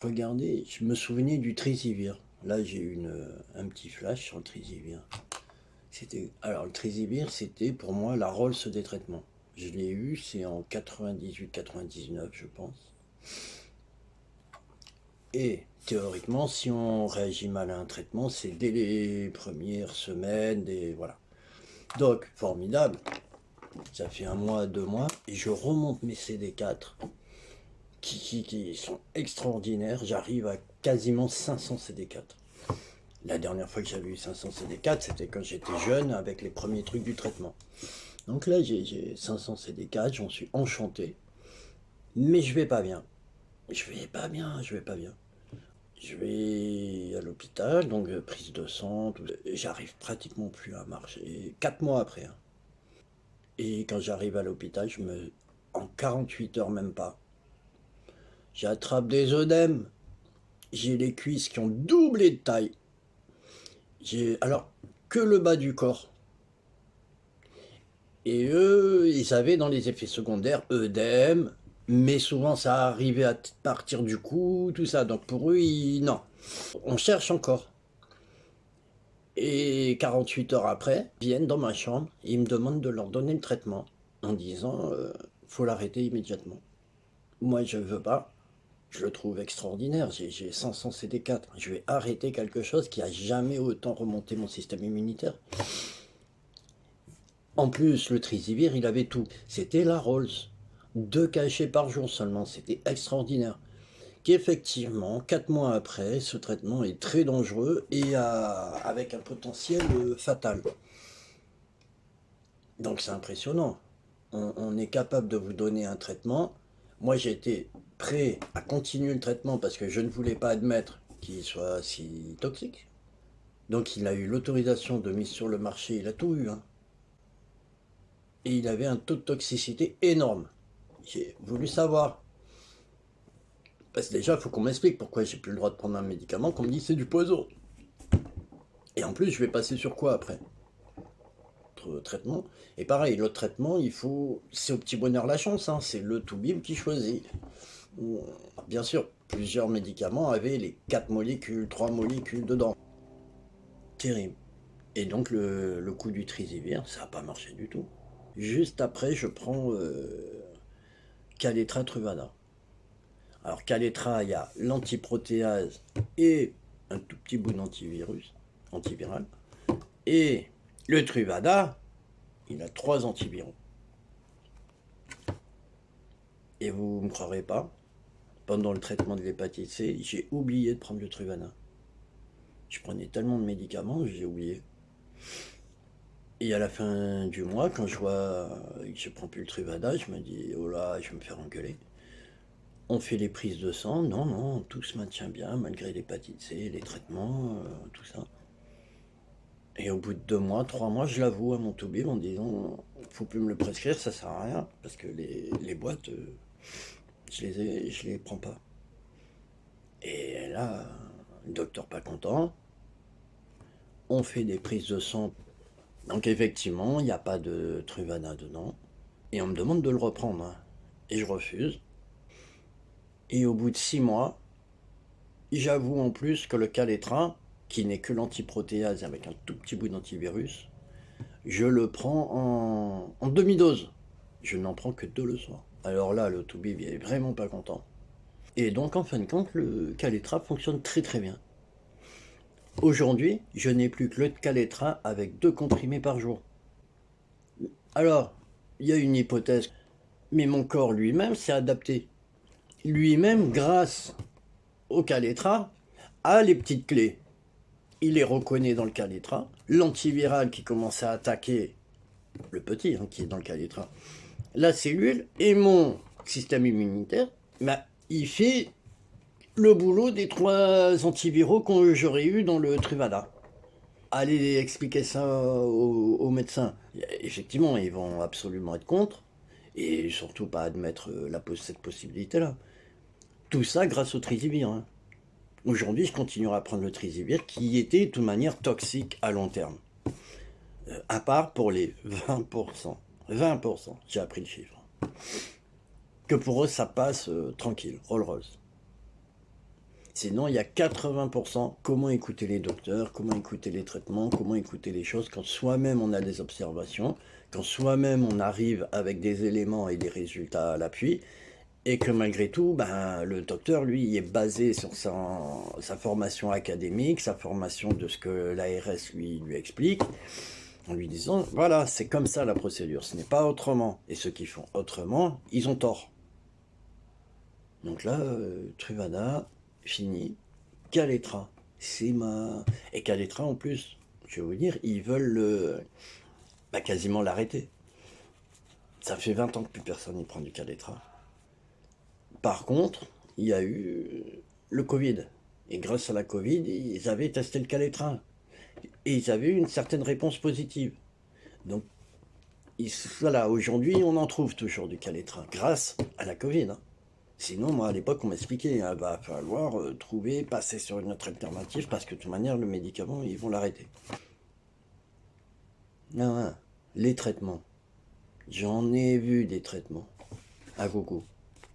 Regardez, je me souvenais du Trisivir. Là, j'ai eu un petit flash sur le Trisivir. Alors, le Trisivir, c'était pour moi la Rolls des traitements. Je l'ai eu, c'est en 98-99, je pense. Et théoriquement, si on réagit mal à un traitement, c'est dès les premières semaines, voilà. Donc, formidable. Ça fait un mois, 2 mois, et je remonte mes CD4 qui sont extraordinaires. J'arrive à quasiment 500 CD4. La dernière fois que j'avais eu 500 CD4, c'était quand j'étais jeune avec les premiers trucs du traitement. Donc là, j'ai 500 CD4, j'en suis enchanté. Mais je vais pas bien. Je vais pas bien, je vais pas bien. Je vais à l'hôpital, donc prise de sang, j'arrive pratiquement plus à marcher. 4 mois après, hein. Et quand j'arrive à l'hôpital, en 48 heures même pas, j'attrape des œdèmes. J'ai les cuisses qui ont doublé de taille. Alors que le bas du corps. Et eux, ils avaient dans les effets secondaires œdème, mais souvent ça arrivait à partir du cou, tout ça. Donc pour eux, non. On cherche encore. Et 48 heures après, ils viennent dans ma chambre et ils me demandent de leur donner le traitement en disant faut l'arrêter immédiatement. Moi, je veux pas. Je le trouve extraordinaire. J'ai 500 CD4. Je vais arrêter quelque chose qui a jamais autant remonté mon système immunitaire. En plus, le Trisivir, il avait tout. C'était la Rolls. 2 cachets par jour seulement. C'était extraordinaire. Qu'effectivement, 4 mois après, ce traitement est très dangereux et avec un potentiel fatal. Donc c'est impressionnant. On est capable de vous donner un traitement. Moi, j'ai été prêt à continuer le traitement parce que je ne voulais pas admettre qu'il soit si toxique. Donc il a eu l'autorisation de mise sur le marché, il a tout eu, hein. Et il avait un taux de toxicité énorme. J'ai voulu savoir. Parce que déjà, il faut qu'on m'explique pourquoi j'ai plus le droit de prendre un médicament, qu'on me dit c'est du poison. Et en plus, je vais passer sur quoi après? Traitement. Et pareil, l'autre traitement, c'est au petit bonheur la chance, hein. C'est le Toubib qui choisit. Bien sûr, plusieurs médicaments avaient les 4 molécules, 3 molécules dedans. Terrible. Et donc le coup du Trisivir, ça n'a pas marché du tout. Juste après, je prends Caletra Truvada. Alors Caletra, il y a l'antiprotéase et un tout petit bout d'antivirus, antiviral. Et le Truvada, il a 3 antiviraux. Et vous ne me croirez pas, pendant le traitement de l'hépatite C, j'ai oublié de prendre le Truvada. Je prenais tellement de médicaments, j'ai oublié. Et à la fin du mois, quand je vois que je prends plus le Truvada, je me dis, oh là, je vais me faire engueuler. On fait les prises de sang, non, non, tout se maintient bien, malgré l'hépatite C, les traitements, tout ça. Et au bout de 2 mois, 3 mois, je l'avoue à mon toubib en disant, faut plus me le prescrire, ça sert à rien, parce que les boîtes, je les prends pas. Et là, le docteur pas content, on fait des prises de sang. Donc effectivement, il n'y a pas de Truvada dedans. Et on me demande de le reprendre, hein. Et je refuse. Et au bout de 6 mois, j'avoue en plus que le Caletra, qui n'est que l'antiprotéase avec un tout petit bout d'antivirus, je le prends en demi-dose. Je n'en prends que 2 le soir. Alors là, le toubib est vraiment pas content. Et donc, en fin de compte, le Caletra fonctionne très très bien. Aujourd'hui, je n'ai plus que le Caletra avec 2 comprimés par jour. Alors, il y a une hypothèse, mais mon corps lui-même s'est adapté. Lui-même, grâce au Caletra, a les petites clés. Il les reconnaît dans le Caletra. L'antiviral qui commence à attaquer le petit, hein, qui est dans le Caletra, la cellule et mon système immunitaire, bah, il fait le boulot des 3 antiviraux que j'aurais eu dans le Truvada. Allez expliquer ça aux médecins. Effectivement, ils vont absolument être contre et surtout pas admettre cette possibilité-là. Tout ça grâce au Trisivir, hein. Aujourd'hui, je continuerai à prendre le Trisivir qui était de toute manière toxique à long terme. À part pour les 20%. 20%, j'ai appris le chiffre. Que pour eux, ça passe tranquille, Rolls-Royce. Sinon, il y a 80% comment écouter les docteurs, comment écouter les traitements, comment écouter les choses quand soi-même on a des observations, quand soi-même on arrive avec des éléments et des résultats à l'appui, et que malgré tout, ben, le docteur, lui, il est basé sur sa formation académique, sa formation de ce que l'ARS lui explique, en lui disant, voilà, c'est comme ça la procédure, ce n'est pas autrement. Et ceux qui font autrement, ils ont tort. Donc là, Truvada, fini. Caletra, c'est ma... Et Caletra, en plus, je vais vous dire, ils veulent quasiment l'arrêter. Ça fait 20 ans que plus personne n'y prend du Caletra. Par contre, il y a eu le Covid. Et grâce à la Covid, ils avaient testé le Caletra. Et ils avaient eu une certaine réponse positive. Donc, voilà, aujourd'hui, on en trouve toujours du Caletra, grâce à la Covid. Hein. Sinon, moi, à l'époque, on m'expliquait, il va falloir trouver, passer sur une autre alternative, parce que de toute manière, le médicament, ils vont l'arrêter. Ah, ouais. Les traitements. J'en ai vu des traitements. À gogo.